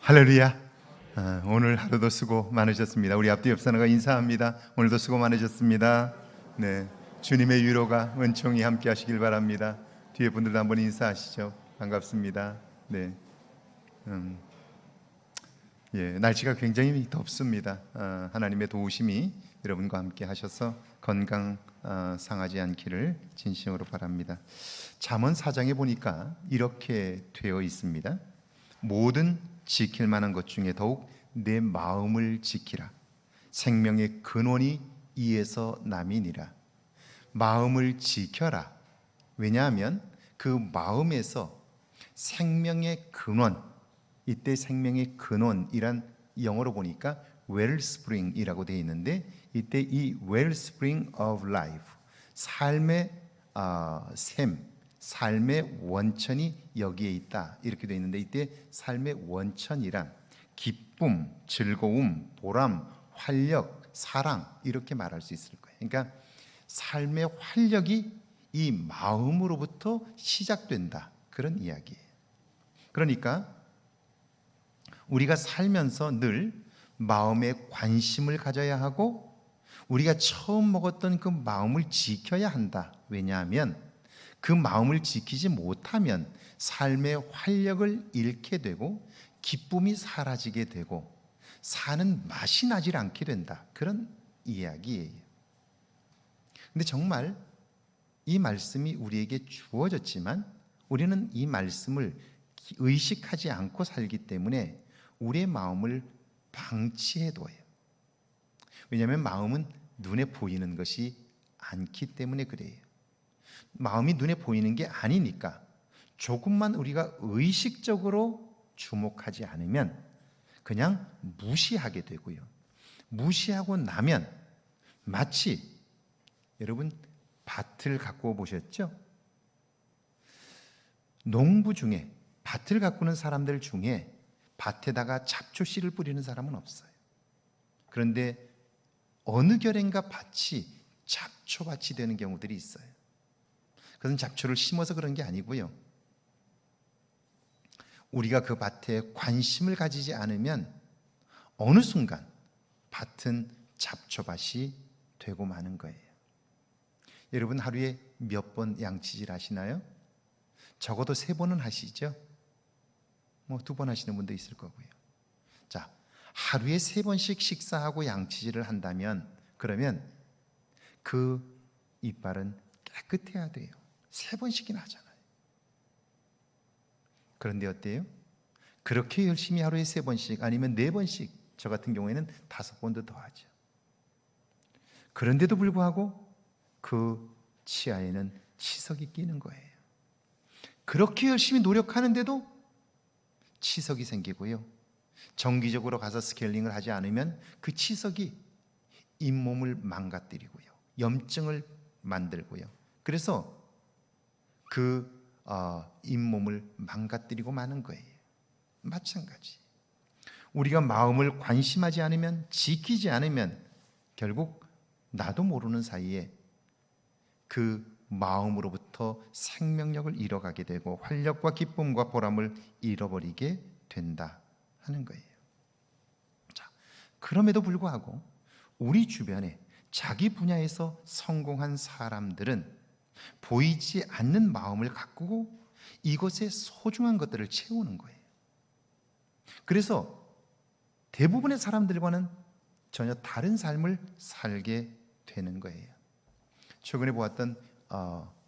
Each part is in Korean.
할렐루야. 오늘 하루도 수고 많으셨습니다. 우리 앞뒤 옆사람과 인사합니다. 오늘도 수고 많으셨습니다. 네, 주님의 위로가 은총이 함께 하시길 바랍니다. 뒤에 분들도 한번 인사하시죠. 반갑습니다. 네, 날씨가 굉장히 덥습니다. 하나님의 도우심이 여러분과 함께 하셔서 건강 상하지 않기를 진심으로 바랍니다. 잠언 4장에 보니까 이렇게 되어 있습니다. 모든 지킬 만한 것 중에 더욱 내 마음을 지키라. 생명의 근원이 이에서 남이니라. 마음을 지켜라. 왜냐하면 그 마음에서 생명의 근원, 이때 생명의 근원이란 영어로 보니까 wellspring이라고 되어 있는데, 이때 이 wellspring of life, 삶의 샘, 삶의 원천이 여기에 있다 이렇게 되어 있는데, 이때 삶의 원천이란 기쁨, 즐거움, 보람, 활력, 사랑 이렇게 말할 수 있을 거예요. 그러니까 삶의 활력이 이 마음으로부터 시작된다, 그런 이야기예요. 그러니까 우리가 살면서 늘 마음에 관심을 가져야 하고, 우리가 처음 먹었던 그 마음을 지켜야 한다. 왜냐하면 그 마음을 지키지 못하면 삶의 활력을 잃게 되고 기쁨이 사라지게 되고 사는 맛이 나질 않게 된다, 그런 이야기예요. 근데 정말 이 말씀이 우리에게 주어졌지만 우리는 이 말씀을 의식하지 않고 살기 때문에 우리의 마음을 방치해둬요. 왜냐하면 마음은 눈에 보이는 것이 않기 때문에 그래요. 마음이 눈에 보이는 게 아니니까 조금만 우리가 의식적으로 주목하지 않으면 그냥 무시하게 되고요. 무시하고 나면 마치, 여러분 밭을 갖고 보셨죠? 농부 중에, 밭을 가꾸는 사람들 중에 밭에다가 잡초씨를 뿌리는 사람은 없어요. 그런데 어느 결엔가 밭이 잡초밭이 되는 경우들이 있어요. 그것은 잡초를 심어서 그런 게 아니고요, 우리가 그 밭에 관심을 가지지 않으면 어느 순간 밭은 잡초밭이 되고 마는 거예요. 여러분 하루에 몇 번 양치질 하시나요? 적어도 3번은 하시죠? 2번 하시는 분도 있을 거고요. 자, 하루에 3번씩 식사하고 양치질을 한다면, 그러면 그 이빨은 깨끗해야 돼요. 3번씩이나 하잖아요. 그런데 어때요? 그렇게 열심히 하루에 3번씩 아니면 4번씩, 저 같은 경우에는 5번도 더 하죠. 그런데도 불구하고 그 치아에는 치석이 끼는 거예요. 그렇게 열심히 노력하는데도 치석이 생기고요, 정기적으로 가서 스케일링을 하지 않으면 그 치석이 잇몸을 망가뜨리고요, 염증을 만들고요, 그래서 그 잇몸을 망가뜨리고 마는 거예요. 마찬가지, 우리가 마음을 관심하지 않으면, 지키지 않으면 결국 나도 모르는 사이에 그 마음으로부터 생명력을 잃어가게 되고 활력과 기쁨과 보람을 잃어버리게 된다 하는 거예요. 자, 그럼에도 불구하고 우리 주변에 자기 분야에서 성공한 사람들은 보이지 않는 마음을 가꾸고 이것에 소중한 것들을 채우는 거예요. 그래서 대부분의 사람들과는 전혀 다른 삶을 살게 되는 거예요. 최근에 보았던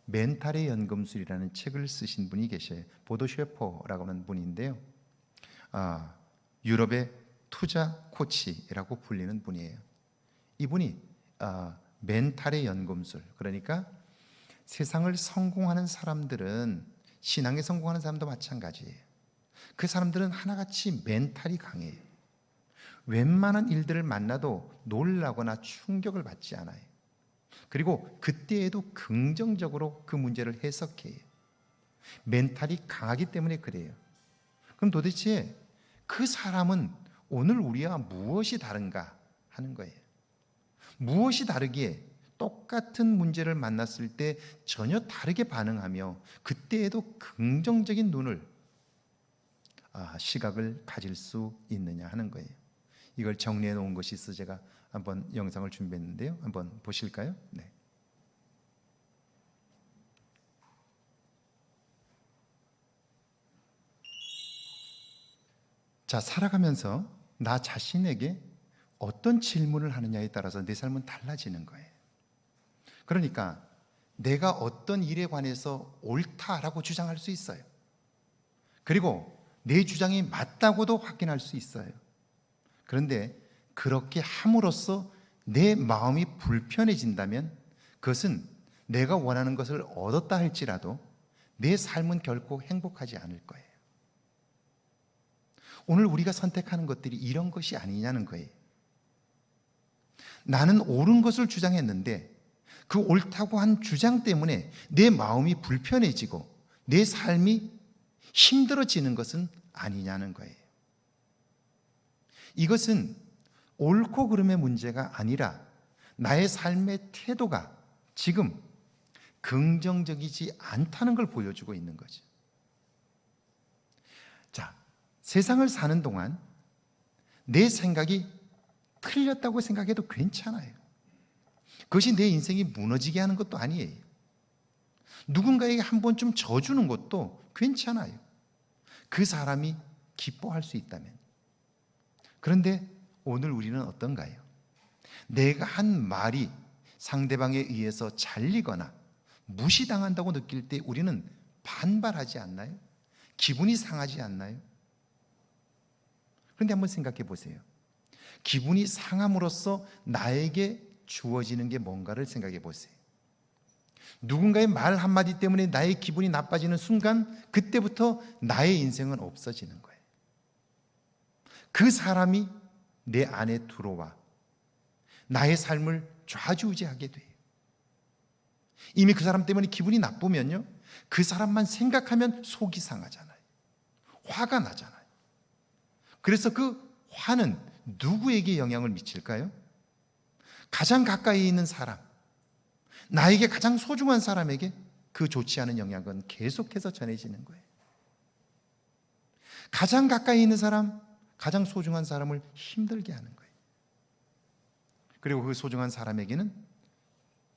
멘탈의 연금술이라는 책을 쓰신 분이 계셔요. 보도 셰퍼라고 하는 분인데요, 유럽의 투자 코치라고 불리는 분이에요. 이분이 멘탈의 연금술, 그러니까 세상을 성공하는 사람들은, 신앙에 성공하는 사람도 마찬가지예요. 그 사람들은 하나같이 멘탈이 강해요. 웬만한 일들을 만나도 놀라거나 충격을 받지 않아요. 그리고 그때에도 긍정적으로 그 문제를 해석해요. 멘탈이 강하기 때문에 그래요. 그럼 도대체 그 사람은 오늘 우리와 무엇이 다른가 하는 거예요. 무엇이 다르기에 똑같은 문제를 만났을 때 전혀 다르게 반응하며 그때에도 긍정적인 눈을, 시각을 가질 수 있느냐 하는 거예요. 이걸 정리해 놓은 것이 있어 제가 한번 영상을 준비했는데요. 한번 보실까요? 네. 자, 살아가면서 나 자신에게 어떤 질문을 하느냐에 따라서 내 삶은 달라지는 거예요. 그러니까 내가 어떤 일에 관해서 옳다라고 주장할 수 있어요. 그리고 내 주장이 맞다고도 확인할 수 있어요. 그런데 그렇게 함으로써 내 마음이 불편해진다면 그것은 내가 원하는 것을 얻었다 할지라도 내 삶은 결코 행복하지 않을 거예요. 오늘 우리가 선택하는 것들이 이런 것이 아니냐는 거예요. 나는 옳은 것을 주장했는데 그 옳다고 한 주장 때문에 내 마음이 불편해지고 내 삶이 힘들어지는 것은 아니냐는 거예요. 이것은 옳고 그름의 문제가 아니라 나의 삶의 태도가 지금 긍정적이지 않다는 걸 보여주고 있는 거죠. 자, 세상을 사는 동안 내 생각이 틀렸다고 생각해도 괜찮아요. 그것이 내 인생이 무너지게 하는 것도 아니에요. 누군가에게 한 번쯤 져주는 것도 괜찮아요. 그 사람이 기뻐할 수 있다면. 그런데 오늘 우리는 어떤가요? 내가 한 말이 상대방에 의해서 잘리거나 무시당한다고 느낄 때 우리는 반발하지 않나요? 기분이 상하지 않나요? 그런데 한번 생각해 보세요. 기분이 상함으로써 나에게 주어지는 게 뭔가를 생각해 보세요. 누군가의 말 한마디 때문에 나의 기분이 나빠지는 순간 그때부터 나의 인생은 없어지는 거예요. 그 사람이 내 안에 들어와 나의 삶을 좌지우지하게 돼요. 이미 그 사람 때문에 기분이 나쁘면요, 그 사람만 생각하면 속이 상하잖아요. 화가 나잖아요. 그래서 그 화는 누구에게 영향을 미칠까요? 가장 가까이 있는 사람, 나에게 가장 소중한 사람에게 그 좋지 않은 영향은 계속해서 전해지는 거예요. 가장 가까이 있는 사람, 가장 소중한 사람을 힘들게 하는 거예요. 그리고 그 소중한 사람에게는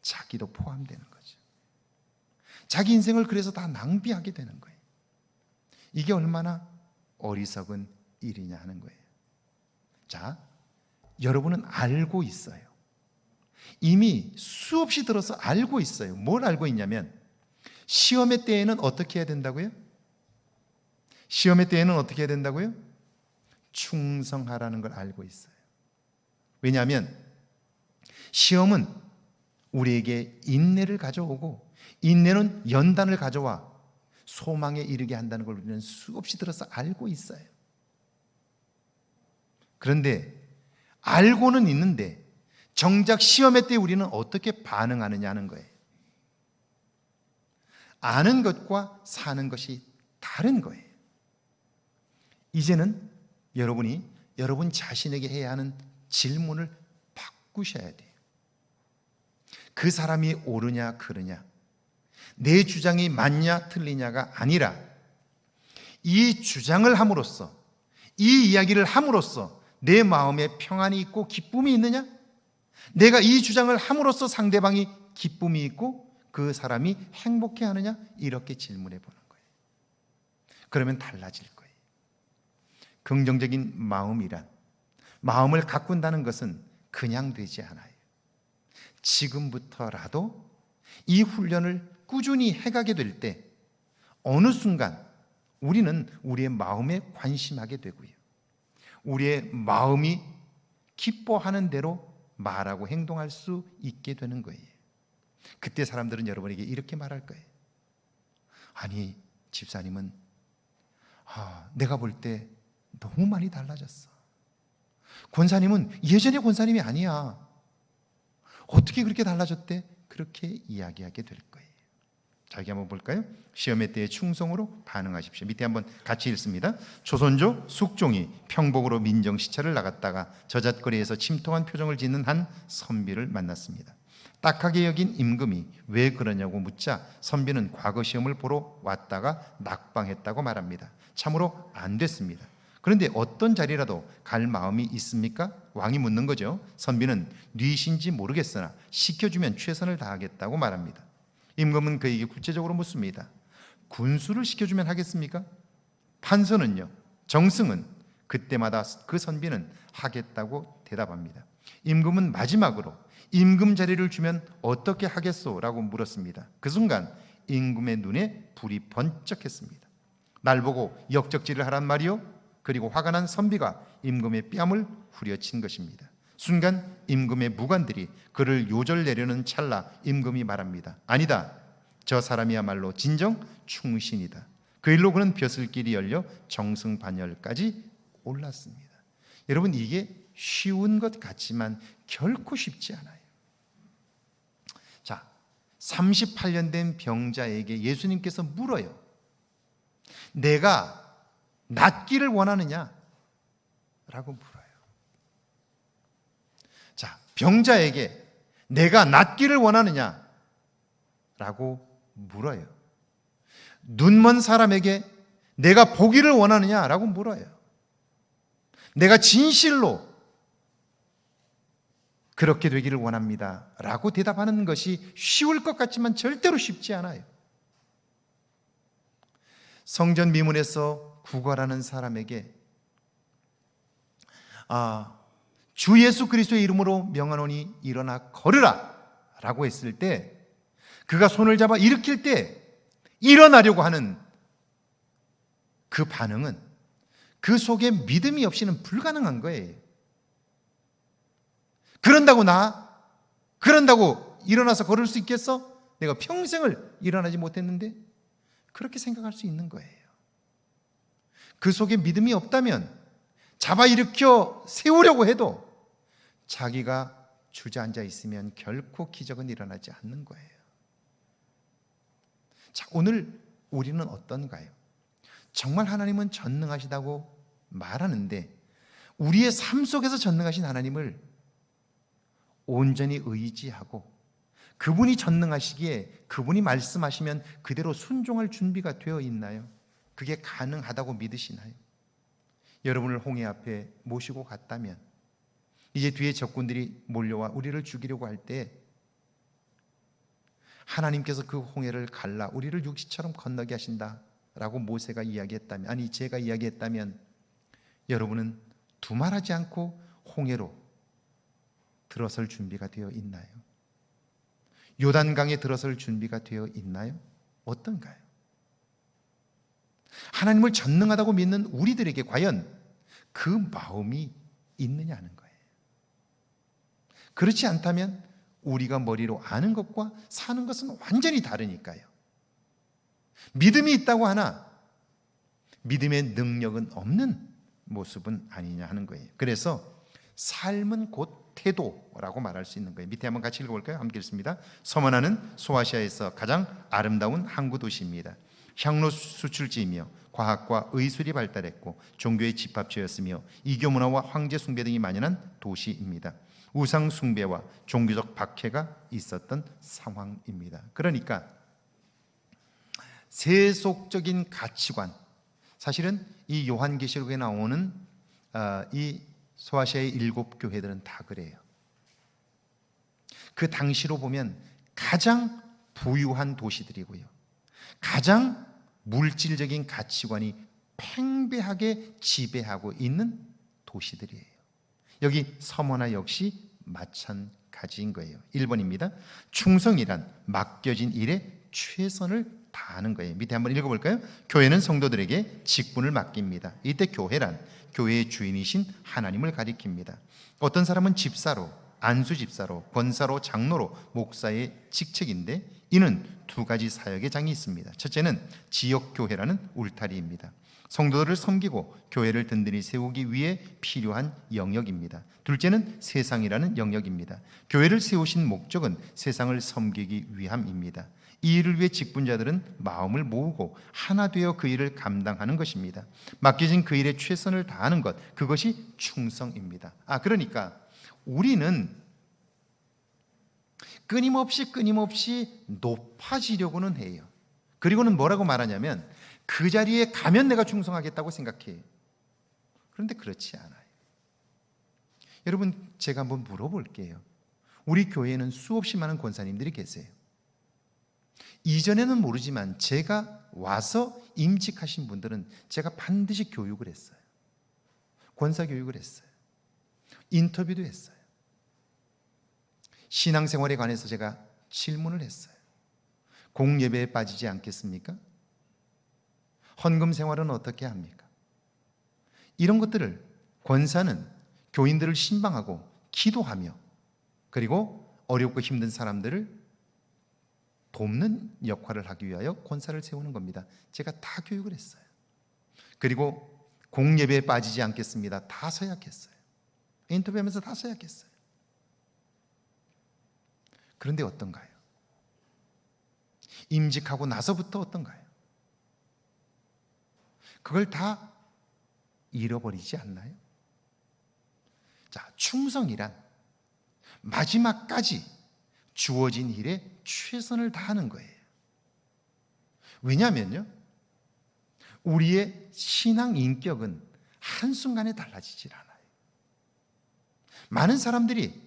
자기도 포함되는 거죠. 자기 인생을 그래서 다 낭비하게 되는 거예요. 이게 얼마나 어리석은 일이냐 하는 거예요. 자, 여러분은 알고 있어요. 이미 수없이 들어서 알고 있어요. 뭘 알고 있냐면 시험의 때에는 어떻게 해야 된다고요? 시험의 때에는 어떻게 해야 된다고요? 충성하라는 걸 알고 있어요. 왜냐하면 시험은 우리에게 인내를 가져오고 인내는 연단을 가져와 소망에 이르게 한다는 걸 우리는 수없이 들어서 알고 있어요. 그런데 알고는 있는데 정작 시험의 때 우리는 어떻게 반응하느냐 하는 거예요. 아는 것과 사는 것이 다른 거예요. 이제는 여러분이 여러분 자신에게 해야 하는 질문을 바꾸셔야 돼요. 그 사람이 옳으냐 그르냐, 내 주장이 맞냐 틀리냐가 아니라 이 주장을 함으로써, 이 이야기를 함으로써 내 마음에 평안이 있고 기쁨이 있느냐? 내가 이 주장을 함으로써 상대방이 기쁨이 있고 그 사람이 행복해하느냐? 이렇게 질문해 보는 거예요. 그러면 달라질 거예요. 긍정적인 마음이란, 마음을 가꾼다는 것은 그냥 되지 않아요. 지금부터라도 이 훈련을 꾸준히 해가게 될 때 어느 순간 우리는 우리의 마음에 관심하게 되고요, 우리의 마음이 기뻐하는 대로 말하고 행동할 수 있게 되는 거예요. 그때 사람들은 여러분에게 이렇게 말할 거예요. 아니, 집사님은 내가 볼 때 너무 많이 달라졌어. 권사님은 예전의 권사님이 아니야. 어떻게 그렇게 달라졌대? 그렇게 이야기하게 될 거예요. 자, 여기 한번 볼까요? 시험의 때에 충성으로 반응하십시오. 밑에 한번 같이 읽습니다. 조선조 숙종이 평복으로 민정 시찰을 나갔다가 저잣거리에서 침통한 표정을 짓는 한 선비를 만났습니다. 딱하게 여긴 임금이 왜 그러냐고 묻자 선비는 과거 시험을 보러 왔다가 낙방했다고 말합니다. 참으로 안 됐습니다. 그런데 어떤 자리라도 갈 마음이 있습니까? 왕이 묻는 거죠. 선비는 뉘신지 모르겠으나 시켜주면 최선을 다하겠다고 말합니다. 임금은 그에게 구체적으로 묻습니다. 군수를 시켜주면 하겠습니까? 판서는요, 정승은 그때마다 그 선비는 하겠다고 대답합니다. 임금은 마지막으로 임금 자리를 주면 어떻게 하겠소? 라고 물었습니다. 그 순간 임금의 눈에 불이 번쩍했습니다. 날 보고 역적질을 하란 말이요? 그리고 화가 난 선비가 임금의 뺨을 후려친 것입니다. 순간 임금의 무관들이 그를 요절내려는 찰나 임금이 말합니다. 아니다. 저 사람이야말로 진정 충신이다. 그 일로 그는 벼슬길이 열려 정승반열까지 올랐습니다. 여러분, 이게 쉬운 것 같지만 결코 쉽지 않아요. 자, 38년 된 병자에게 예수님께서 물어요. 내가 낫기를 원하느냐? 라고 물어요. 자, 병자에게 내가 낫기를 원하느냐? 라고 물어요. 눈먼 사람에게 내가 보기를 원하느냐? 라고 물어요. 내가 진실로 그렇게 되기를 원합니다. 라고 대답하는 것이 쉬울 것 같지만 절대로 쉽지 않아요. 성전 미문에서 구걸하는 사람에게 주 예수 그리스도의 이름으로 명하노니 일어나 걸으라 라고 했을 때 그가 손을 잡아 일으킬 때 일어나려고 하는 그 반응은 그 속에 믿음이 없이는 불가능한 거예요. 그런다고 일어나서 걸을 수 있겠어? 내가 평생을 일어나지 못했는데? 그렇게 생각할 수 있는 거예요. 그 속에 믿음이 없다면 잡아 일으켜 세우려고 해도 자기가 주저앉아 있으면 결코 기적은 일어나지 않는 거예요. 자, 오늘 우리는 어떤가요? 정말 하나님은 전능하시다고 말하는데 우리의 삶 속에서 전능하신 하나님을 온전히 의지하고 그분이 전능하시기에 그분이 말씀하시면 그대로 순종할 준비가 되어 있나요? 그게 가능하다고 믿으시나요? 여러분을 홍해 앞에 모시고 갔다면 이제 뒤에 적군들이 몰려와 우리를 죽이려고 할 때 하나님께서 그 홍해를 갈라 우리를 육지처럼 건너게 하신다라고 모세가 이야기했다면, 아니 제가 이야기했다면 여러분은 두말하지 않고 홍해로 들어설 준비가 되어 있나요? 요단강에 들어설 준비가 되어 있나요? 어떤가요? 하나님을 전능하다고 믿는 우리들에게 과연 그 마음이 있느냐는 거예요. 그렇지 않다면 우리가 머리로 아는 것과 사는 것은 완전히 다르니까요. 믿음이 있다고 하나 믿음의 능력은 없는 모습은 아니냐 하는 거예요. 그래서 삶은 곧 태도라고 말할 수 있는 거예요. 밑에 한번 같이 읽어볼까요? 함께 읽습니다. 서머나는 소아시아에서 가장 아름다운 항구 도시입니다. 향로 수출지이며 과학과 의술이 발달했고 종교의 집합처였으며 이교 문화와 황제 숭배 등이 만연한 도시입니다. 우상 숭배와 종교적 박해가 있었던 상황입니다. 그러니까 세속적인 가치관, 사실은 이 요한계시록에 나오는 이 소아시아의 7교회들은 다 그래요. 그 당시로 보면 가장 부유한 도시들이고요, 가장 물질적인 가치관이 팽배하게 지배하고 있는 도시들이에요. 여기 서머나 역시 마찬가지인 거예요. 1번입니다. 충성이란 맡겨진 일에 최선을 다하는 거예요. 밑에 한번 읽어볼까요? 교회는 성도들에게 직분을 맡깁니다. 이때 교회란 교회의 주인이신 하나님을 가리킵니다. 어떤 사람은 집사로, 안수집사로, 권사로, 장로로, 목사의 직책인데 이는 두 가지 사역의 장이 있습니다. 첫째는 지역교회라는 울타리입니다. 성도들을 섬기고 교회를 든든히 세우기 위해 필요한 영역입니다. 둘째는 세상이라는 영역입니다. 교회를 세우신 목적은 세상을 섬기기 위함입니다. 이 일을 위해 직분자들은 마음을 모으고 하나 되어 그 일을 감당하는 것입니다. 맡겨진 그 일에 최선을 다하는 것, 그것이 충성입니다. 그러니까 우리는 끊임없이 높아지려고는 해요. 그리고는 뭐라고 말하냐면 그 자리에 가면 내가 충성하겠다고 생각해요. 그런데 그렇지 않아요. 여러분, 제가 한번 물어볼게요. 우리 교회에는 수없이 많은 권사님들이 계세요. 이전에는 모르지만 제가 와서 임직하신 분들은 제가 반드시 교육을 했어요. 권사 교육을 했어요. 인터뷰도 했어요. 신앙생활에 관해서 제가 질문을 했어요. 공예배에 빠지지 않겠습니까? 헌금 생활은 어떻게 합니까? 이런 것들을 권사는 교인들을 신방하고 기도하며 그리고 어렵고 힘든 사람들을 돕는 역할을 하기 위하여 권사를 세우는 겁니다. 제가 다 교육을 했어요. 그리고 공예배에 빠지지 않겠습니다. 다 서약했어요. 인터뷰하면서 다 서약했어요. 그런데 어떤가요? 임직하고 나서부터 어떤가요? 그걸 다 잃어버리지 않나요? 자, 충성이란 마지막까지 주어진 일에 최선을 다하는 거예요. 왜냐하면요, 우리의 신앙 인격은 한순간에 달라지질 않아요. 많은 사람들이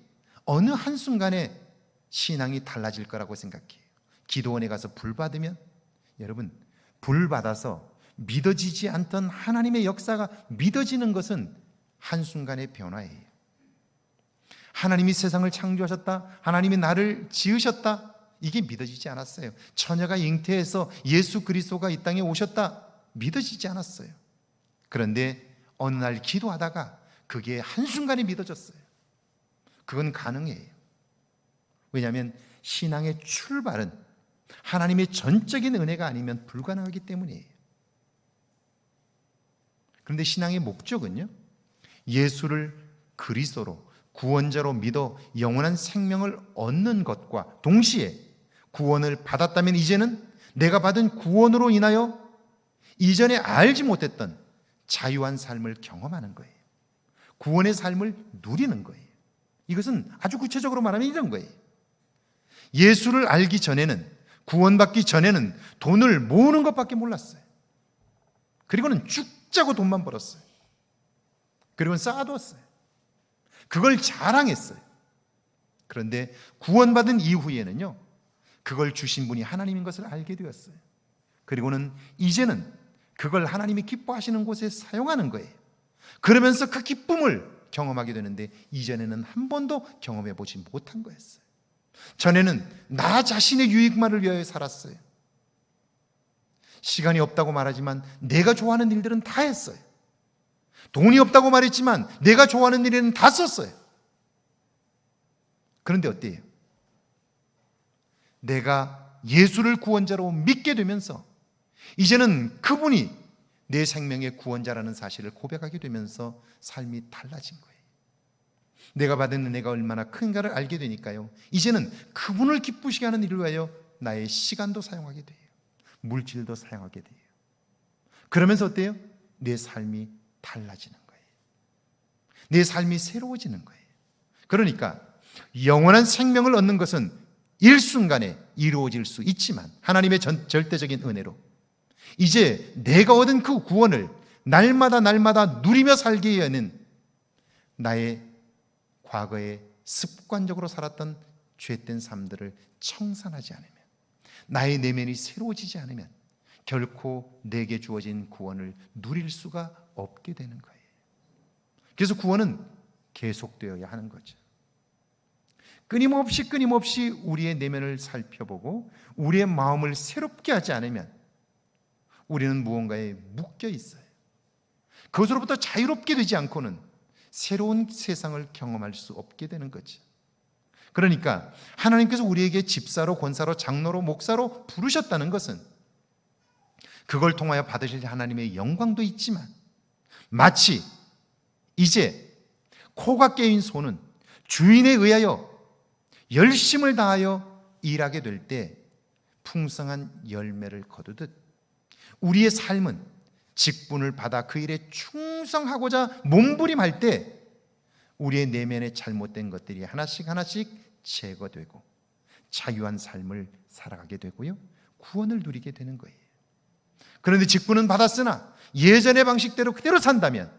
어느 한순간에 신앙이 달라질 거라고 생각해요. 기도원에 가서 불 받으면, 여러분, 불 받아서 믿어지지 않던 하나님의 역사가 믿어지는 것은 한순간의 변화예요. 하나님이 세상을 창조하셨다, 하나님이 나를 지으셨다, 이게 믿어지지 않았어요. 처녀가 잉태해서 예수 그리스도가 이 땅에 오셨다, 믿어지지 않았어요. 그런데 어느 날 기도하다가 그게 한순간에 믿어졌어요. 그건 가능해요. 왜냐하면 신앙의 출발은 하나님의 전적인 은혜가 아니면 불가능하기 때문이에요. 그런데 신앙의 목적은요, 예수를 그리스도로 구원자로 믿어 영원한 생명을 얻는 것과 동시에 구원을 받았다면 이제는 내가 받은 구원으로 인하여 이전에 알지 못했던 자유한 삶을 경험하는 거예요. 구원의 삶을 누리는 거예요. 이것은 아주 구체적으로 말하면 이런 거예요. 예수를 알기 전에는, 구원받기 전에는 돈을 모으는 것밖에 몰랐어요. 그리고는 죽자고 돈만 벌었어요. 그리고는 쌓아두었어요. 그걸 자랑했어요. 그런데 구원받은 이후에는요, 그걸 주신 분이 하나님인 것을 알게 되었어요. 그리고는 이제는 그걸 하나님이 기뻐하시는 곳에 사용하는 거예요. 그러면서 그 기쁨을 경험하게 되는데 이전에는 한 번도 경험해 보지 못한 거였어요. 전에는 나 자신의 유익만을 위하여 살았어요. 시간이 없다고 말하지만 내가 좋아하는 일들은 다 했어요. 돈이 없다고 말했지만 내가 좋아하는 일에는 다 썼어요. 그런데 어때요? 내가 예수를 구원자로 믿게 되면서 이제는 그분이 내 생명의 구원자라는 사실을 고백하게 되면서 삶이 달라진 거예요. 내가 받은 은혜가 얼마나 큰가를 알게 되니까요, 이제는 그분을 기쁘시게 하는 일을 위하여 나의 시간도 사용하게 돼요. 물질도 사용하게 돼요. 그러면서 어때요? 내 삶이 달라지는 거예요. 내 삶이 새로워지는 거예요. 그러니까 영원한 생명을 얻는 것은 일순간에 이루어질 수 있지만 하나님의 절대적인 은혜로 이제 내가 얻은 그 구원을 날마다 누리며 살게 하는 나의 과거에 습관적으로 살았던 죄된 삶들을 청산하지 않으면, 나의 내면이 새로워지지 않으면 결코 내게 주어진 구원을 누릴 수가 없게 되는 거예요. 그래서 구원은 계속되어야 하는 거죠. 끊임없이 우리의 내면을 살펴보고 우리의 마음을 새롭게 하지 않으면 우리는 무언가에 묶여 있어요. 그것으로부터 자유롭게 되지 않고는 새로운 세상을 경험할 수 없게 되는 거죠. 그러니까 하나님께서 우리에게 집사로, 권사로, 장로로, 목사로 부르셨다는 것은 그걸 통하여 받으실 하나님의 영광도 있지만, 마치 이제 코가 깨인 소는 주인에 의하여 열심을 다하여 일하게 될 때 풍성한 열매를 거두듯 우리의 삶은 직분을 받아 그 일에 충성하고자 몸부림할 때 우리의 내면에 잘못된 것들이 하나씩 제거되고 자유한 삶을 살아가게 되고요, 구원을 누리게 되는 거예요. 그런데 직분은 받았으나 예전의 방식대로 그대로 산다면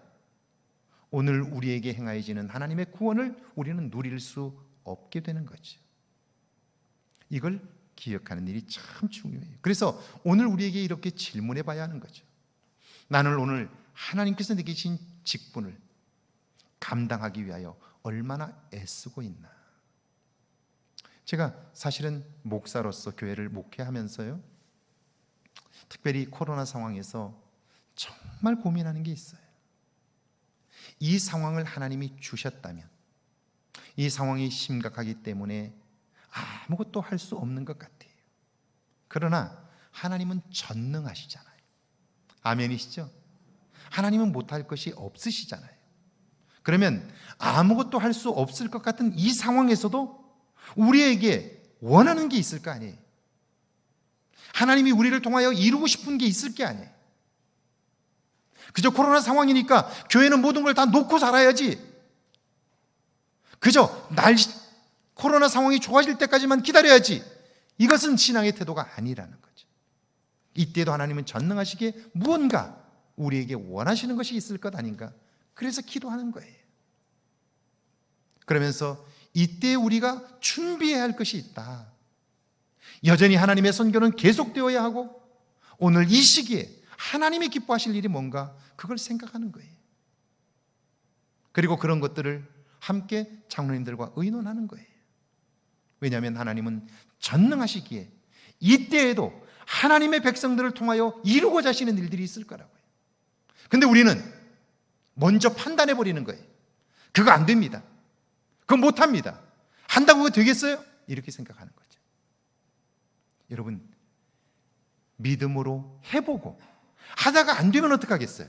오늘 우리에게 행하여지는 하나님의 구원을 우리는 누릴 수 없게 되는 거죠. 이걸 기억하는 일이 참 중요해요. 그래서 오늘 우리에게 이렇게 질문해 봐야 하는 거죠. 나는 오늘 하나님께서 내게 주신 직분을 감당하기 위하여 얼마나 애쓰고 있나. 제가 사실은 목사로서 교회를 목회하면서요, 특별히 코로나 상황에서 정말 고민하는 게 있어요. 이 상황을 하나님이 주셨다면, 이 상황이 심각하기 때문에 아무것도 할 수 없는 것 같아요. 그러나 하나님은 전능하시잖아요. 아멘이시죠? 하나님은 못할 것이 없으시잖아요. 그러면 아무것도 할 수 없을 것 같은 이 상황에서도 우리에게 원하는 게 있을 거 아니에요. 하나님이 우리를 통하여 이루고 싶은 게 있을 게 아니에요. 그저 코로나 상황이니까 교회는 모든 걸 다 놓고 살아야지, 그저 코로나 상황이 좋아질 때까지만 기다려야지, 이것은 신앙의 태도가 아니라는 거죠. 이때도 하나님은 전능하시기에 무언가 우리에게 원하시는 것이 있을 것 아닌가, 그래서 기도하는 거예요. 그러면서 이때 우리가 준비해야 할 것이 있다. 여전히 하나님의 선교는 계속되어야 하고, 오늘 이 시기에 하나님이 기뻐하실 일이 뭔가, 그걸 생각하는 거예요. 그리고 그런 것들을 함께 장로님들과 의논하는 거예요. 왜냐하면 하나님은 전능하시기에 이때에도 하나님의 백성들을 통하여 이루고자 하시는 일들이 있을 거라고요. 근데 우리는 먼저 판단해 버리는 거예요. 그거 안 됩니다, 그거 못합니다, 한다고 그거 되겠어요? 이렇게 생각하는 거죠. 여러분, 믿음으로 해보고 하다가 안 되면 어떡하겠어요?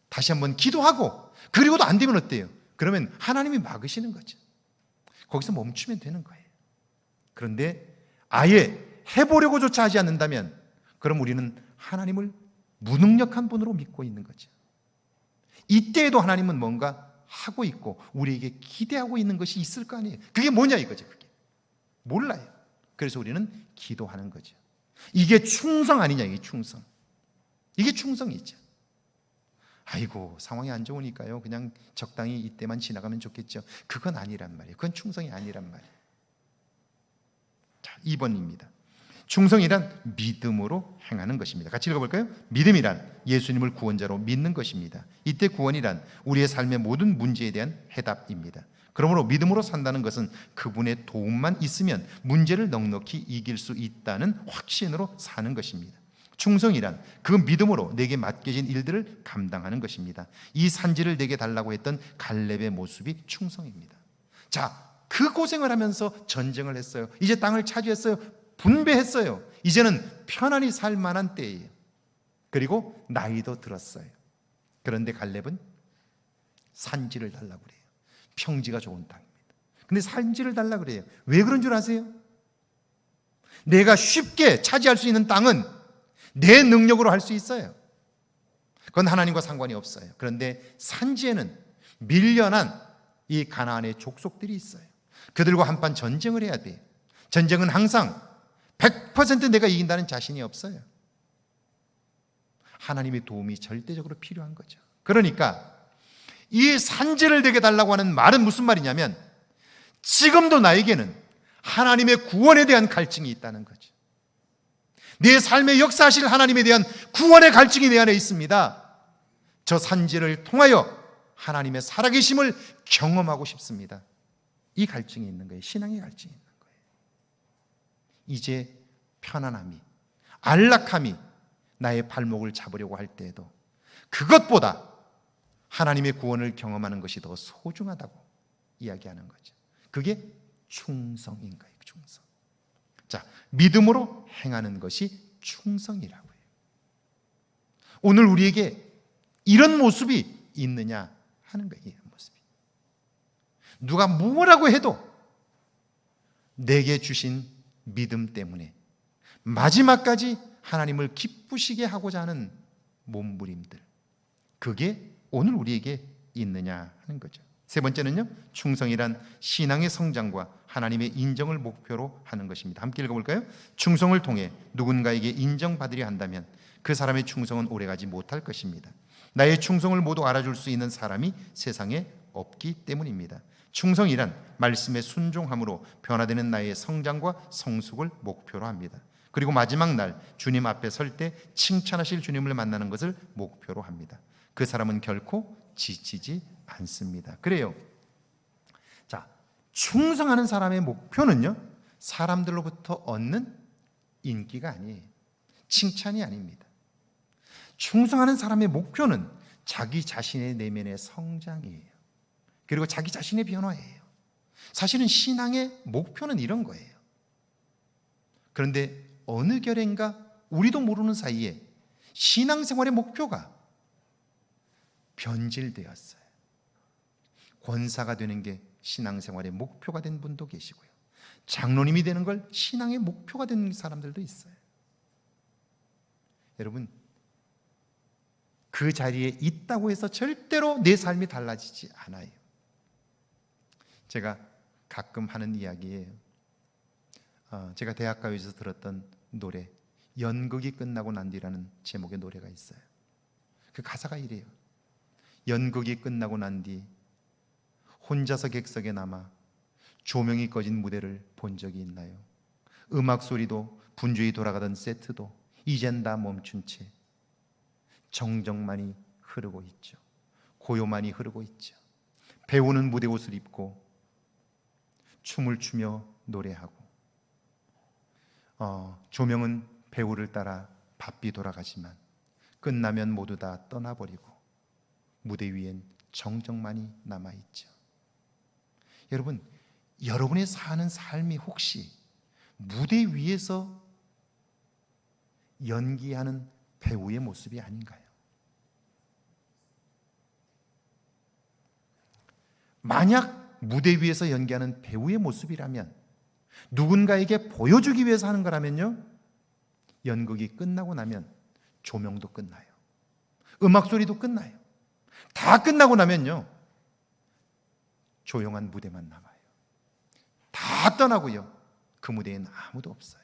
다시 한번 기도하고, 그리고도 안 되면 어때요? 그러면 하나님이 막으시는 거죠. 거기서 멈추면 되는 거예요. 그런데 아예 해보려고조차 하지 않는다면, 그럼 우리는 하나님을 무능력한 분으로 믿고 있는 거죠. 이때에도 하나님은 뭔가 하고 있고 우리에게 기대하고 있는 것이 있을 거 아니에요. 그게 뭐냐 이거죠. 그게 몰라요. 그래서 우리는 기도하는 거죠. 이게 충성 아니냐, 이게 충성. 이게 충성이죠. 아이고, 상황이 안 좋으니까요, 그냥 적당히 이때만 지나가면 좋겠죠. 그건 아니란 말이에요. 그건 충성이 아니란 말이에요. 자, 2번입니다. 충성이란 믿음으로 행하는 것입니다. 같이 읽어볼까요? 믿음이란 예수님을 구원자로 믿는 것입니다. 이때 구원이란 우리의 삶의 모든 문제에 대한 해답입니다. 그러므로 믿음으로 산다는 것은 그분의 도움만 있으면 문제를 넉넉히 이길 수 있다는 확신으로 사는 것입니다. 충성이란 그 믿음으로 내게 맡겨진 일들을 감당하는 것입니다. 이 산지를 내게 달라고 했던 갈렙의 모습이 충성입니다. 자, 그 고생을 하면서 전쟁을 했어요. 이제 땅을 차지했어요. 분배했어요. 이제는 편안히 살 만한 때예요. 그리고 나이도 들었어요. 그런데 갈렙은 산지를 달라고 그래요. 평지가 좋은 땅입니다. 근데 산지를 달라고 그래요. 왜 그런 줄 아세요? 내가 쉽게 차지할 수 있는 땅은 내 능력으로 할 수 있어요. 그건 하나님과 상관이 없어요. 그런데 산지에는 밀려난 이 가나안의 족속들이 있어요. 그들과 한판 전쟁을 해야 돼요. 전쟁은 항상 100% 내가 이긴다는 자신이 없어요. 하나님의 도움이 절대적으로 필요한 거죠. 그러니까 이 산지를 내게 달라고 하는 말은 무슨 말이냐면, 지금도 나에게는 하나님의 구원에 대한 갈증이 있다는 거죠. 내 삶의 역사하실 하나님에 대한 구원의 갈증이 내 안에 있습니다. 저 산지를 통하여 하나님의 살아계심을 경험하고 싶습니다. 이 갈증이 있는 거예요. 신앙의 갈증이 있는 거예요. 이제 편안함이, 안락함이 나의 발목을 잡으려고 할 때에도 그것보다 하나님의 구원을 경험하는 것이 더 소중하다고 이야기하는 거죠. 그게 충성인 거예요. 충성. 자, 믿음으로 행하는 것이 충성이라고 해요. 오늘 우리에게 이런 모습이 있느냐 하는 거예요. 이런 모습이. 누가 뭐라고 해도 내게 주신 믿음 때문에 마지막까지 하나님을 기쁘시게 하고자 하는 몸부림들, 그게 오늘 우리에게 있느냐 하는 거죠. 세 번째는요, 충성이란 신앙의 성장과 하나님의 인정을 목표로 하는 것입니다. 함께 읽어볼까요? 충성을 통해 누군가에게 인정받으려 한다면 그 사람의 충성은 오래가지 못할 것입니다. 나의 충성을 모두 알아줄 수 있는 사람이 세상에 없기 때문입니다. 충성이란 말씀에 순종함으로 변화되는 나의 성장과 성숙을 목표로 합니다. 그리고 마지막 날 주님 앞에 설 때 칭찬하실 주님을 만나는 것을 목표로 합니다. 그 사람은 결코 지치지 않습니다. 그래요. 자, 충성하는 사람의 목표는요, 사람들로부터 얻는 인기가 아니에요. 칭찬이 아닙니다. 충성하는 사람의 목표는 자기 자신의 내면의 성장이에요. 그리고 자기 자신의 변화예요. 사실은 신앙의 목표는 이런 거예요. 그런데 어느 결엔가 우리도 모르는 사이에 신앙생활의 목표가 변질되었어요. 권사가 되는 게 신앙생활의 목표가 된 분도 계시고요. 장로님이 되는 걸 신앙의 목표가 되는 사람들도 있어요. 여러분, 그 자리에 있다고 해서 절대로 내 삶이 달라지지 않아요. 제가 가끔 하는 이야기예요. 제가 대학가요에서 들었던 노래, 연극이 끝나고 난 뒤라는 제목의 노래가 있어요. 그 가사가 이래요. 연극이 끝나고 난 뒤 혼자서 객석에 남아 조명이 꺼진 무대를 본 적이 있나요? 음악 소리도 분주히 돌아가던 세트도 이젠 다 멈춘 채 정적만이 흐르고 있죠. 고요만이 흐르고 있죠. 배우는 무대 옷을 입고 춤을 추며 노래하고, 조명은 배우를 따라 바삐 돌아가지만 끝나면 모두 다 떠나버리고 무대 위엔 정적만이 남아있죠. 여러분, 여러분의 사는 삶이 혹시 무대 위에서 연기하는 배우의 모습이 아닌가요? 만약 무대 위에서 연기하는 배우의 모습이라면, 누군가에게 보여주기 위해서 하는 거라면요, 연극이 끝나고 나면 조명도 끝나요. 음악 소리도 끝나요. 다 끝나고 나면요, 조용한 무대만 남아요. 다 떠나고요, 그 무대엔 아무도 없어요.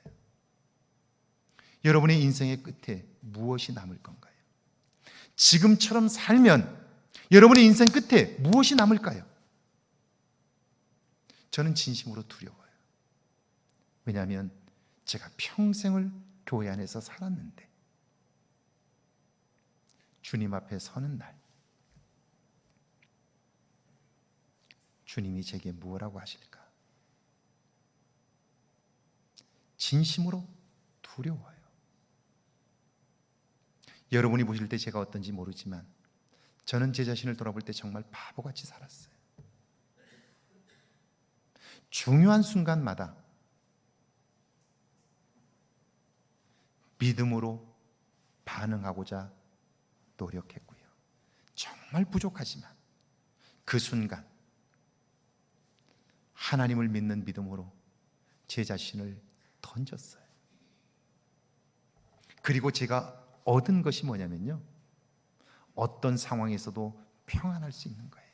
여러분의 인생의 끝에 무엇이 남을 건가요? 지금처럼 살면 여러분의 인생 끝에 무엇이 남을까요? 저는 진심으로 두려워요. 왜냐하면 제가 평생을 교회 안에서 살았는데 주님 앞에 서는 날, 주님이 제게 무엇라고 하실까? 진심으로 두려워요. 여러분이 보실 때 제가 어떤지 모르지만 저는 제 자신을 돌아볼 때 정말 바보같이 살았어요. 중요한 순간마다 믿음으로 반응하고자 노력했고요. 정말 부족하지만 그 순간 하나님을 믿는 믿음으로 제 자신을 던졌어요. 그리고 제가 얻은 것이 뭐냐면요, 어떤 상황에서도 평안할 수 있는 거예요.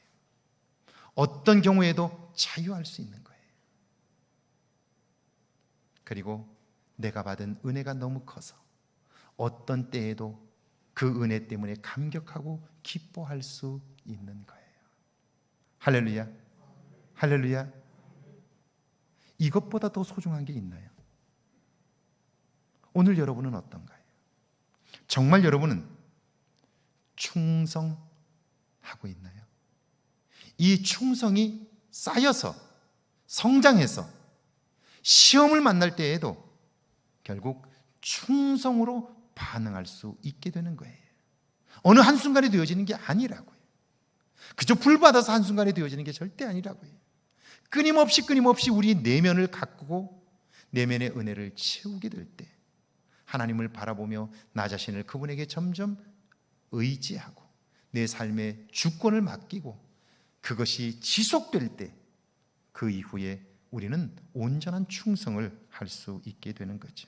어떤 경우에도 자유할 수 있는 거예요. 그리고 내가 받은 은혜가 너무 커서 어떤 때에도 그 은혜 때문에 감격하고 기뻐할 수 있는 거예요. 할렐루야, 할렐루야. 이것보다 더 소중한 게 있나요? 오늘 여러분은 어떤가요? 정말 여러분은 충성하고 있나요? 이 충성이 쌓여서 성장해서 시험을 만날 때에도 결국 충성으로 반응할 수 있게 되는 거예요. 어느 한순간에 되어지는 게 아니라고요. 그저 불받아서 한순간에 되어지는 게 절대 아니라고요. 끊임없이 우리 내면을 가꾸고 내면의 은혜를 채우게 될 때 하나님을 바라보며 나 자신을 그분에게 점점 의지하고 내 삶의 주권을 맡기고 그것이 지속될 때 그 이후에 우리는 온전한 충성을 할 수 있게 되는 거죠.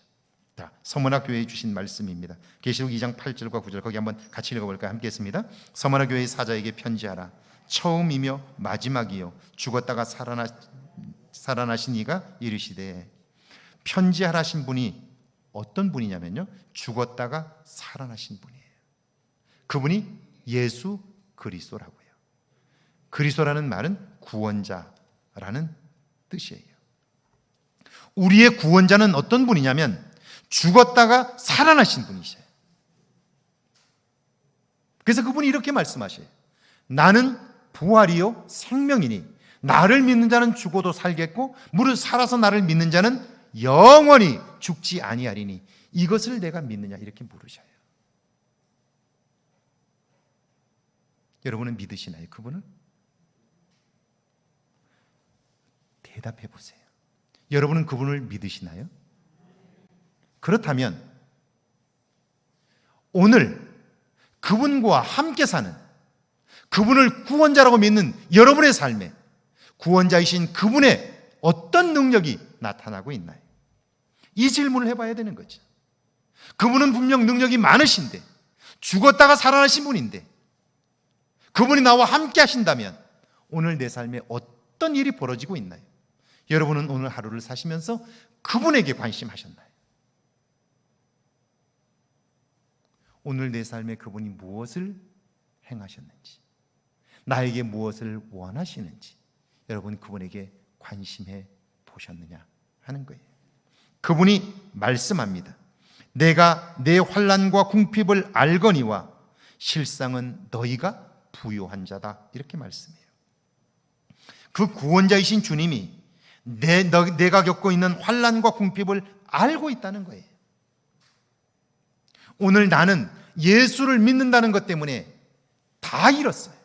자, 서머나 교회에 주신 말씀입니다. 계시록 2장 8절과 9절 거기 한번 같이 읽어볼까요? 함께 했습니다. 서머나 교회의 사자에게 편지하라. 처음이며 마지막이요 죽었다가 살아나신 이가 이르시되, 편지하라신 분이 어떤 분이냐면요, 죽었다가 살아나신 분이에요. 그분이 예수 그리스도라고요. 그리스도라는 말은 구원자라는 뜻이에요. 우리의 구원자는 어떤 분이냐면 죽었다가 살아나신 분이셔요. 그래서 그분이 이렇게 말씀하셔요. 나는 부활이요 생명이니 나를 믿는 자는 죽어도 살겠고 무릇 살아서 나를 믿는 자는 영원히 죽지 아니하리니 이것을 내가 믿느냐, 이렇게 물으셔요. 여러분은 믿으시나요, 그분을? 대답해 보세요. 여러분은 그분을 믿으시나요? 그렇다면 오늘 그분과 함께 사는, 그분을 구원자라고 믿는 여러분의 삶에 구원자이신 그분의 어떤 능력이 나타나고 있나요? 이 질문을 해봐야 되는 거죠. 그분은 분명 능력이 많으신데, 죽었다가 살아나신 분인데, 그분이 나와 함께 하신다면 오늘 내 삶에 어떤 일이 벌어지고 있나요? 여러분은 오늘 하루를 사시면서 그분에게 관심하셨나요? 오늘 내 삶에 그분이 무엇을 행하셨는지, 나에게 무엇을 원하시는지 여러분 그분에게 관심해 보셨느냐 하는 거예요. 그분이 말씀합니다. 내가 내 환난과 궁핍을 알거니와 실상은 너희가 부요한 자다, 이렇게 말씀해요. 그 구원자이신 주님이 내가 겪고 있는 환난과 궁핍을 알고 있다는 거예요. 오늘 나는 예수를 믿는다는 것 때문에 다 잃었어요.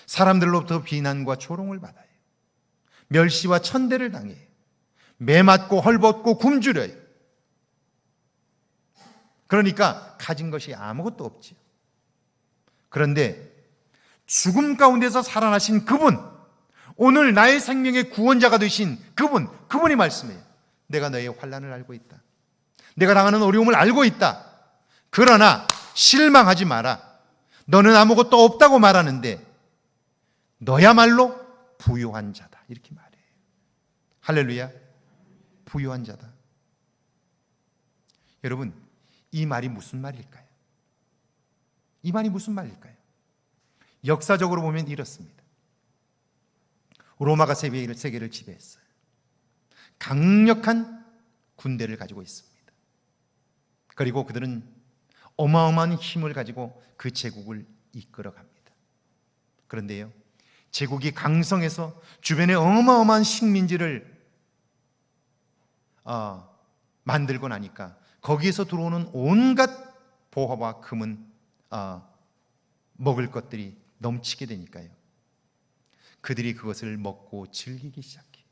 사람들로부터 비난과 조롱을 받아요. 멸시와 천대를 당해요. 매맞고 헐벗고 굶주려요. 그러니까 가진 것이 아무것도 없지요. 그런데 죽음 가운데서 살아나신 그분, 오늘 나의 생명의 구원자가 되신 그분이 말씀해요. 내가 너의 환난을 알고 있다. 내가 당하는 어려움을 알고 있다. 그러나 실망하지 마라. 너는 아무것도 없다고 말하는데 너야말로 부요한 자다, 이렇게 말해요. 할렐루야. 부요한 자다. 여러분, 이 말이 무슨 말일까요? 이 말이 무슨 말일까요? 역사적으로 보면 이렇습니다. 로마가 세계를 지배했어요. 강력한 군대를 가지고 있습니다. 그리고 그들은 어마어마한 힘을 가지고 그 제국을 이끌어갑니다. 그런데요, 제국이 강성해서 주변에 어마어마한 식민지를 만들고 나니까 거기에서 들어오는 온갖 보화와 금은 먹을 것들이 넘치게 되니까요, 그들이 그것을 먹고 즐기기 시작해요.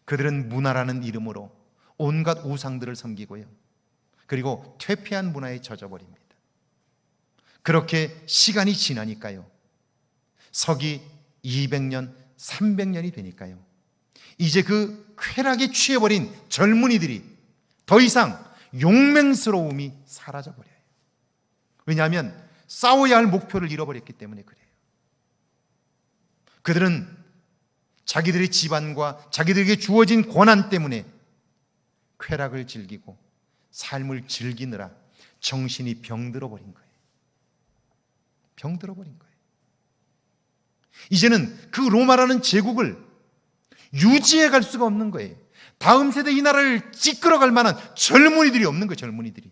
그들은 문화라는 이름으로 온갖 우상들을 섬기고요, 그리고 퇴폐한 문화에 젖어버립니다. 그렇게 시간이 지나니까요, 서기 200년, 300년이 되니까요, 이제 그 쾌락에 취해버린 젊은이들이 더 이상 용맹스러움이 사라져버려요. 왜냐하면 싸워야 할 목표를 잃어버렸기 때문에 그래요. 그들은 자기들의 집안과 자기들에게 주어진 권한 때문에 쾌락을 즐기고 삶을 즐기느라 정신이 병들어버린 거예요. 병들어버린 거예요. 이제는 그 로마라는 제국을 유지해 갈 수가 없는 거예요. 다음 세대 이 나라를 이끌어갈 만한 젊은이들이 없는 거예요. 젊은이들이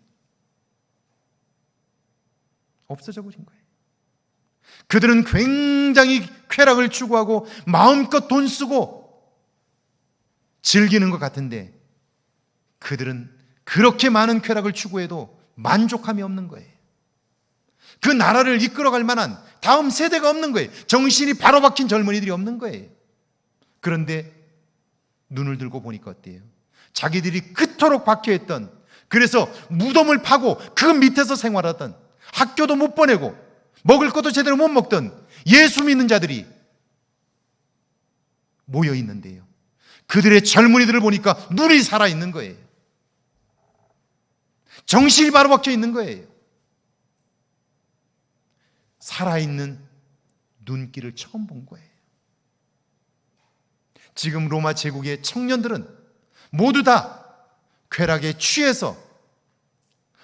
없어져 버린 거예요. 그들은 굉장히 쾌락을 추구하고 마음껏 돈 쓰고 즐기는 것 같은데, 그들은 그렇게 많은 쾌락을 추구해도 만족함이 없는 거예요. 그 나라를 이끌어갈 만한 다음 세대가 없는 거예요. 정신이 바로 박힌 젊은이들이 없는 거예요. 그런데 눈을 들고 보니까 어때요? 자기들이 그토록 박혀있던, 그래서 무덤을 파고 그 밑에서 생활하던, 학교도 못 보내고 먹을 것도 제대로 못 먹던 예수 믿는 자들이 모여 있는데요, 그들의 젊은이들을 보니까 눈이 살아있는 거예요. 정신이 바로 박혀 있는 거예요. 살아있는 눈길을 처음 본 거예요. 지금 로마 제국의 청년들은 모두 다 쾌락에 취해서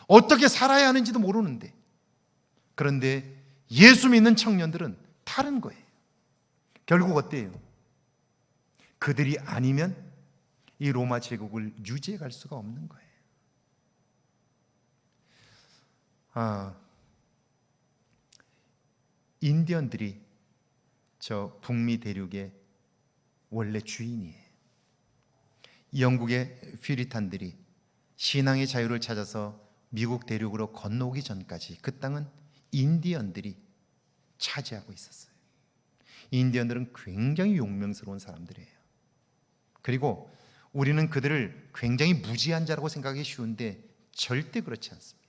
어떻게 살아야 하는지도 모르는데, 그런데 예수 믿는 청년들은 다른 거예요. 결국 어때요? 그들이 아니면 이 로마 제국을 유지해 갈 수가 없는 거예요. 인디언들이 저 북미 대륙의 원래 주인이에요. 영국의 퓨리탄들이 신앙의 자유를 찾아서 미국 대륙으로 건너오기 전까지 그 땅은 인디언들이 차지하고 있었어요. 인디언들은 굉장히 용맹스러운 사람들이에요. 그리고 우리는 그들을 굉장히 무지한 자라고 생각하기 쉬운데 절대 그렇지 않습니다.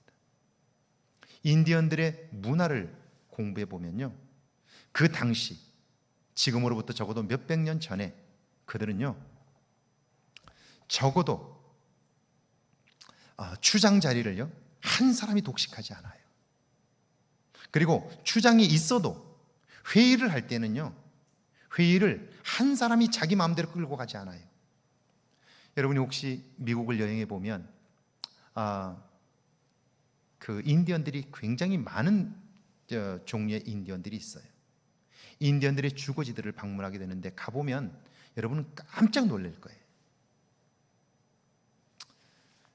인디언들의 문화를 공부해 보면요, 그 당시, 지금으로부터 적어도 몇백 년 전에 그들은요, 적어도 추장 자리를요 한 사람이 독식하지 않아요. 그리고 추장이 있어도 회의를 할 때는요, 회의를 한 사람이 자기 마음대로 끌고 가지 않아요. 여러분이 혹시 미국을 여행해 보면 그 인디언들이 굉장히 많은 종류의 인디언들이 있어요. 인디언들의 주거지들을 방문하게 되는데 가보면 여러분은 깜짝 놀랄 거예요.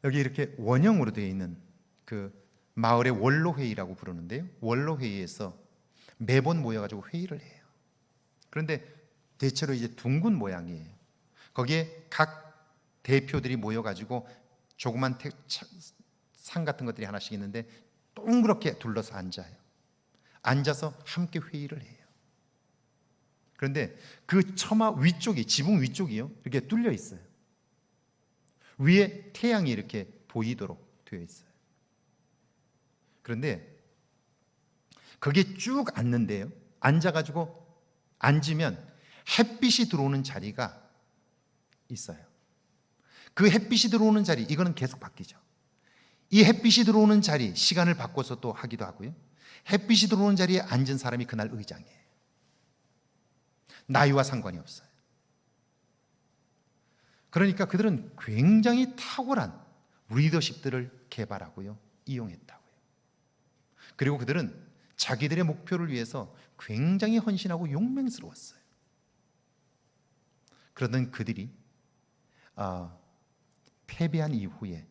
여기 이렇게 원형으로 되어 있는 그 마을의 원로회의라고 부르는데요, 원로회의에서 매번 모여가지고 회의를 해요. 그런데 대체로 이제 둥근 모양이에요. 거기에 각 대표들이 모여가지고 조그만 상 같은 것들이 하나씩 있는데 동그랗게 둘러서 앉아요. 앉아서 함께 회의를 해요. 그런데 그 처마 위쪽이, 지붕 위쪽이요, 이렇게 뚫려 있어요. 위에 태양이 이렇게 보이도록 되어 있어요. 그런데 거기에 쭉 앉는데요, 앉아가지고 앉으면 햇빛이 들어오는 자리가 있어요. 그 햇빛이 들어오는 자리, 이거는 계속 바뀌죠. 이 햇빛이 들어오는 자리, 시간을 바꿔서 또 하기도 하고요, 햇빛이 들어오는 자리에 앉은 사람이 그날 의장이에요. 나이와 상관이 없어요. 그러니까 그들은 굉장히 탁월한 리더십들을 개발하고요, 이용했다고요. 그리고 그들은 자기들의 목표를 위해서 굉장히 헌신하고 용맹스러웠어요. 그러던 그들이 패배한 이후에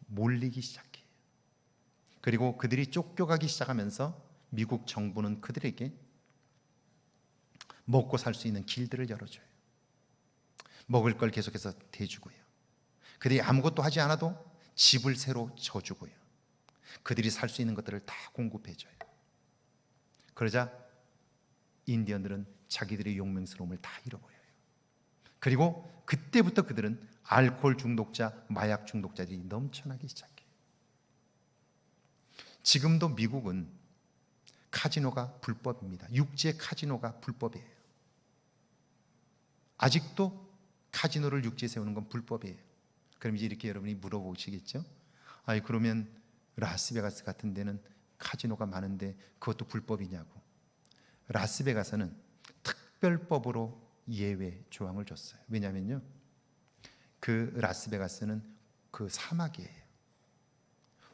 몰리기 시작해요. 그리고 그들이 쫓겨가기 시작하면서 미국 정부는 그들에게 먹고 살 수 있는 길들을 열어줘요. 먹을 걸 계속해서 대주고요, 그들이 아무것도 하지 않아도 집을 새로 져주고요, 그들이 살 수 있는 것들을 다 공급해줘요. 그러자 인디언들은 자기들의 용맹스러움을 다 잃어버려요. 그리고 그때부터 그들은 알코올 중독자, 마약 중독자들이 넘쳐나기 시작해요. 지금도 미국은 카지노가 불법입니다. 육지의 카지노가 불법이에요. 아직도 카지노를 육지에 세우는 건 불법이에요. 그럼 이제 이렇게 여러분이 물어보시겠죠? 그러면 라스베가스 같은 데는 카지노가 많은데 그것도 불법이냐고. 라스베가스는 특별법으로 예외 조항을 줬어요. 왜냐하면요, 그 라스베가스는 그 사막이에요.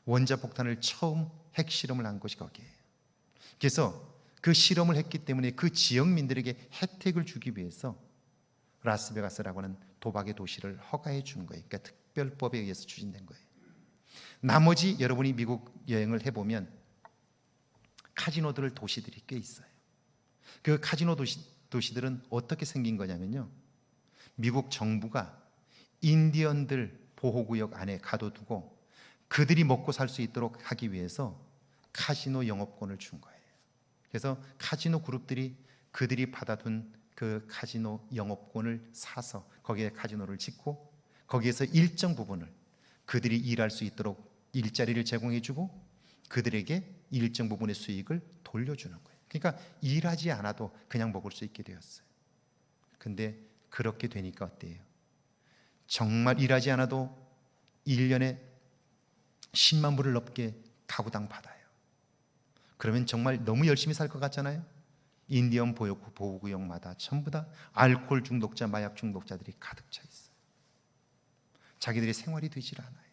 원자폭탄을 처음 핵실험을 한 곳이 거기에요. 그래서 그 실험을 했기 때문에 그 지역민들에게 혜택을 주기 위해서 라스베가스라고 하는 도박의 도시를 허가해 준 거예요. 그러니까 특별법에 의해서 추진된 거예요. 나머지 여러분이 미국 여행을 해보면 카지노들 도시들이 꽤 있어요. 그 카지노 도시들은 어떻게 생긴 거냐면요, 미국 정부가 인디언들 보호구역 안에 가둬두고 그들이 먹고 살 수 있도록 하기 위해서 카지노 영업권을 준 거예요. 그래서 카지노 그룹들이 그들이 받아둔 그 카지노 영업권을 사서 거기에 카지노를 짓고 거기에서 일정 부분을 그들이 일할 수 있도록 일자리를 제공해주고 그들에게 일정 부분의 수익을 돌려주는 거예요. 그러니까 일하지 않아도 그냥 먹을 수 있게 되었어요. 근데 그렇게 되니까 어때요? 정말 일하지 않아도 1년에 10만 불을 넘게 가구당 받아요. 그러면 정말 너무 열심히 살 것 같잖아요. 인디언 보호구역마다 전부 다 알코올 중독자, 마약 중독자들이 가득 차 있어요. 자기들의 생활이 되질 않아요.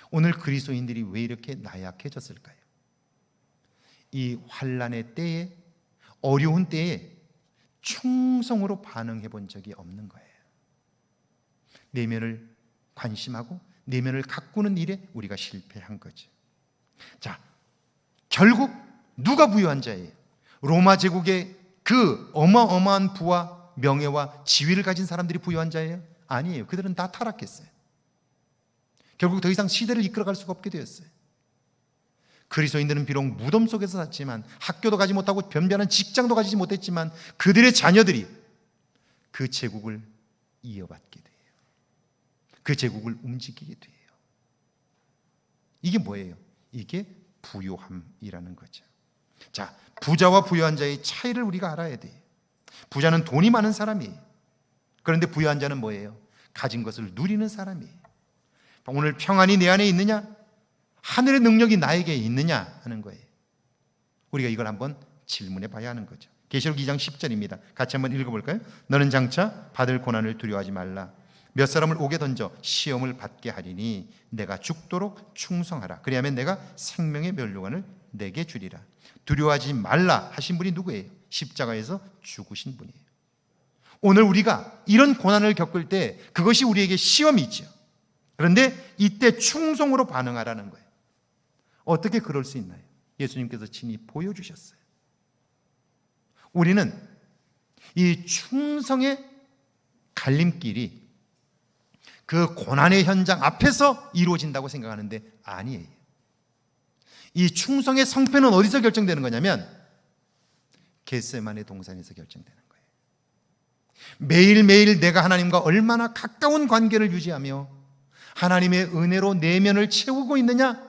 오늘 그리스도인들이 왜 이렇게 나약해졌을까요? 이 환난의 때에, 어려운 때에 충성으로 반응해 본 적이 없는 거예요. 내면을 관심하고 내면을 가꾸는 일에 우리가 실패한 거죠. 자, 결국 누가 부유한 자예요? 로마 제국의 그 어마어마한 부와 명예와 지위를 가진 사람들이 부유한 자예요? 아니에요. 그들은 다 타락했어요. 결국 더 이상 시대를 이끌어갈 수가 없게 되었어요. 그리스도인들은 비록 무덤 속에서 샀지만, 학교도 가지 못하고 변변한 직장도 가지지 못했지만, 그들의 자녀들이 그 제국을 이어받게 돼요. 그 제국을 움직이게 돼요. 이게 뭐예요? 이게 부요함이라는 거죠. 자, 부자와 부유한 자의 차이를 우리가 알아야 돼요. 부자는 돈이 많은 사람이에요. 그런데 부유한 자는 뭐예요? 가진 것을 누리는 사람이에요. 오늘 평안이 내 안에 있느냐? 하늘의 능력이 나에게 있느냐 하는 거예요. 우리가 이걸 한번 질문해 봐야 하는 거죠. 계시록 2장 10절입니다. 같이 한번 읽어볼까요? 너는 장차 받을 고난을 두려워하지 말라. 몇 사람을 옥에 던져 시험을 받게 하리니 내가 죽도록 충성하라. 그리하면 내가 생명의 면류관을 내게 주리라. 두려워하지 말라 하신 분이 누구예요? 십자가에서 죽으신 분이에요. 오늘 우리가 이런 고난을 겪을 때 그것이 우리에게 시험이죠. 그런데 이때 충성으로 반응하라는 거예요. 어떻게 그럴 수 있나요? 예수님께서 친히 보여주셨어요. 우리는 이 충성의 갈림길이 그 고난의 현장 앞에서 이루어진다고 생각하는데 아니에요. 이 충성의 성패는 어디서 결정되는 거냐면 겟세마네 동산에서 결정되는 거예요. 매일매일 내가 하나님과 얼마나 가까운 관계를 유지하며 하나님의 은혜로 내면을 채우고 있느냐,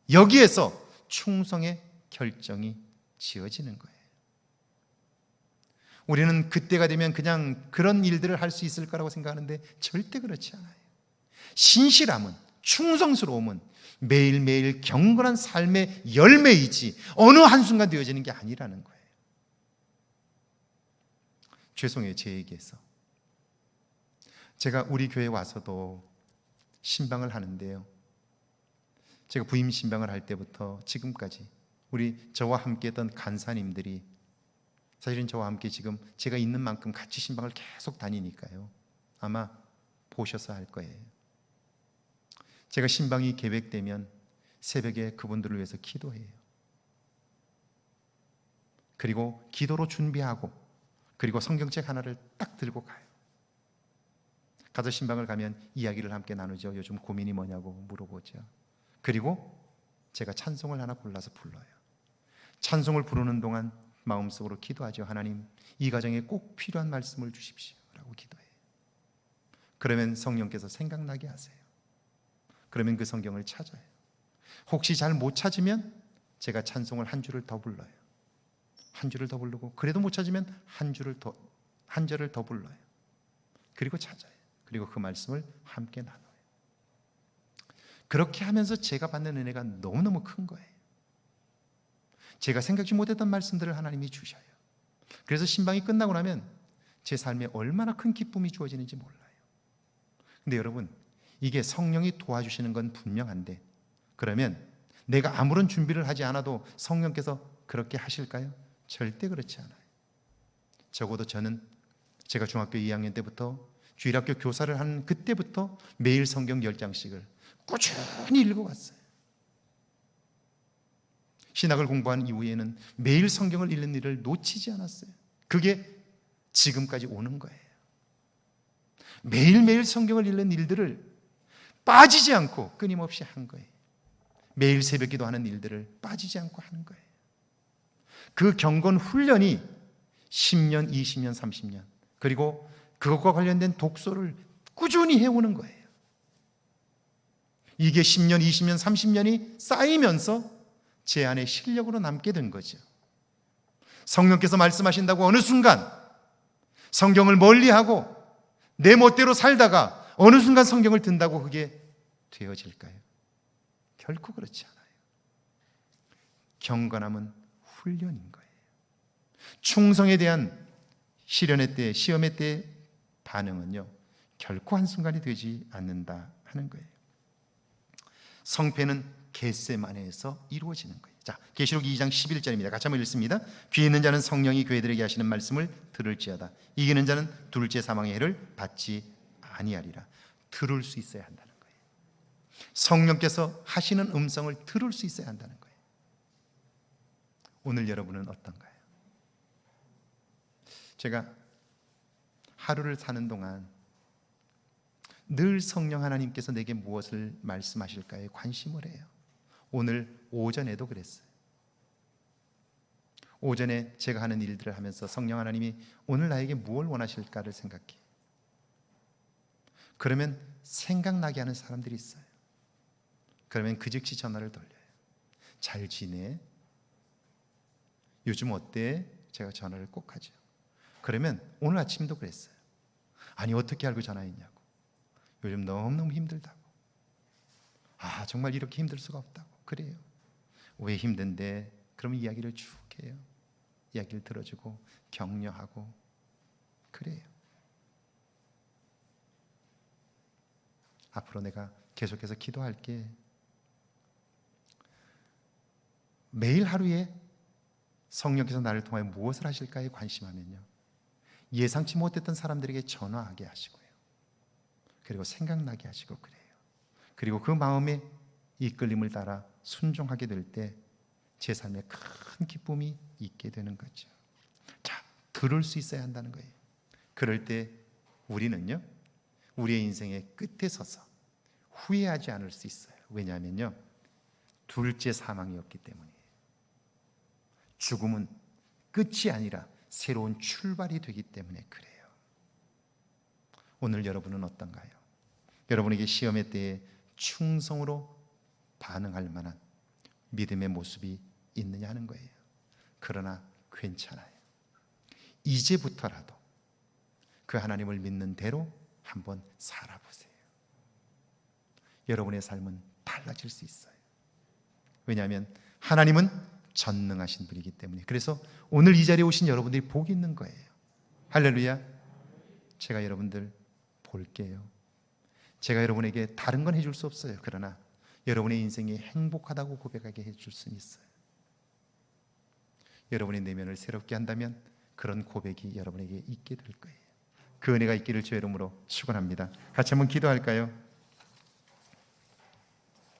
여기에서 충성의 결정이 지어지는 거예요. 우리는 그때가 되면 그냥 그런 일들을 할 수 있을 거라고 생각하는데 절대 그렇지 않아요. 신실함은, 충성스러움은 매일매일 경건한 삶의 열매이지 어느 한순간 되어지는 게 아니라는 거예요. 죄송해요, 제 얘기해서. 제가 우리 교회에 와서도 신방을 하는데요, 제가 부임 신방을 할 때부터 지금까지 우리 저와 함께 했던 간사님들이 사실은 저와 함께 지금 제가 있는 만큼 같이 신방을 계속 다니니까요, 아마 보셔서 할 거예요. 제가 신방이 계획되면 새벽에 그분들을 위해서 기도해요. 그리고 기도로 준비하고, 그리고 성경책 하나를 딱 들고 가요. 가서 신방을 가면 이야기를 함께 나누죠. 요즘 고민이 뭐냐고 물어보죠. 그리고 제가 찬송을 하나 골라서 불러요. 찬송을 부르는 동안 마음속으로 기도하죠. 하나님, 이 가정에 꼭 필요한 말씀을 주십시오 라고 기도해요. 그러면 성령께서 생각나게 하세요. 그러면 그 성경을 찾아요. 혹시 잘 못 찾으면 제가 찬송을 한 줄을 더 불러요. 한 줄을 더 부르고, 그래도 못 찾으면 한 절을 더 불러요. 그리고 찾아요. 그리고 그 말씀을 함께 나눠요. 그렇게 하면서 제가 받는 은혜가 너무너무 큰 거예요. 제가 생각지 못했던 말씀들을 하나님이 주셔요. 그래서 신방이 끝나고 나면 제 삶에 얼마나 큰 기쁨이 주어지는지 몰라요. 근데 여러분, 이게 성령이 도와주시는 건 분명한데, 그러면 내가 아무런 준비를 하지 않아도 성령께서 그렇게 하실까요? 절대 그렇지 않아요. 적어도 저는 제가 중학교 2학년 때부터 주일학교 교사를 하는 그때부터 매일 성경 10장씩을 꾸준히 읽어왔어요. 신학을 공부한 이후에는 매일 성경을 읽는 일을 놓치지 않았어요. 그게 지금까지 오는 거예요. 매일매일 성경을 읽는 일들을 빠지지 않고 끊임없이 한 거예요. 매일 새벽기도 하는 일들을 빠지지 않고 하는 거예요. 그 경건 훈련이 10년, 20년, 30년, 그리고 그것과 관련된 독서를 꾸준히 해오는 거예요. 이게 10년, 20년, 30년이 쌓이면서 제 안에 실력으로 남게 된 거죠. 성령께서 말씀하신다고 어느 순간 성경을 멀리하고 내 멋대로 살다가 어느 순간 성경을 든다고 그게 되어질까요? 결코 그렇지 않아요. 경건함은 훈련인 거예요. 충성에 대한 시련의 때, 시험의 때 반응은요, 결코 한순간이 되지 않는다 하는 거예요. 성패는 겟세마네에서 이루어지는 거예요. 자, 계시록 2장 11절입니다. 같이 한번 읽습니다. 귀 있는 자는 성령이 교회들에게 하시는 말씀을 들을지어다. 이기는 자는 둘째 사망의 해를 받지 아니하리라. 들을 수 있어야 한다는 거예요. 성령께서 하시는 음성을 들을 수 있어야 한다는 거예요. 오늘 여러분은 어떤가요? 제가 하루를 사는 동안 늘 성령 하나님께서 내게 무엇을 말씀하실까에 관심을 해요. 오늘 오전에도 그랬어요. 오전에 제가 하는 일들을 하면서 성령 하나님이 오늘 나에게 무엇을 원하실까를 생각해. 그러면 생각나게 하는 사람들이 있어요. 그러면 그 즉시 전화를 돌려요. 잘 지내? 요즘 어때? 제가 전화를 꼭 하죠. 그러면 오늘 아침도 그랬어요. 아니 어떻게 알고 전화했냐고. 요즘 너무너무 힘들다고. 아 정말 이렇게 힘들 수가 없다고. 그래요. 왜 힘든데? 그러면 이야기를 쭉 해요. 이야기를 들어주고 격려하고 그래요. 앞으로 내가 계속해서 기도할게. 매일 하루에 성령께서 나를 통하여 무엇을 하실까에 관심하면요, 예상치 못했던 사람들에게 전화하게 하시고요, 그리고 생각나게 하시고 그래요. 그리고 그 마음의 이끌림을 따라 순종하게 될 때 제 삶에 큰 기쁨이 있게 되는 거죠. 자, 들을 수 있어야 한다는 거예요. 그럴 때 우리는요, 우리의 인생의 끝에 서서 후회하지 않을 수 있어요. 왜냐하면요, 둘째 사망이 없기 때문이에요. 죽음은 끝이 아니라 새로운 출발이 되기 때문에 그래요. 오늘 여러분은 어떤가요? 여러분에게 시험의 때에 충성으로 반응할 만한 믿음의 모습이 있느냐 하는 거예요. 그러나 괜찮아요. 이제부터라도 그 하나님을 믿는 대로 한번 살아보세요. 여러분의 삶은 달라질 수 있어요. 왜냐하면 하나님은 전능하신 분이기 때문에. 그래서 오늘 이 자리에 오신 여러분들이 복이 있는 거예요. 할렐루야. 제가 여러분들 볼게요. 제가 여러분에게 다른 건 해줄 수 없어요. 그러나 여러분의 인생이 행복하다고 고백하게 해줄 수는 있어요. 여러분의 내면을 새롭게 한다면 그런 고백이 여러분에게 있게 될 거예요. 그 은혜가 있기를 주의 이름으로 축원합니다. 같이 한번 기도할까요?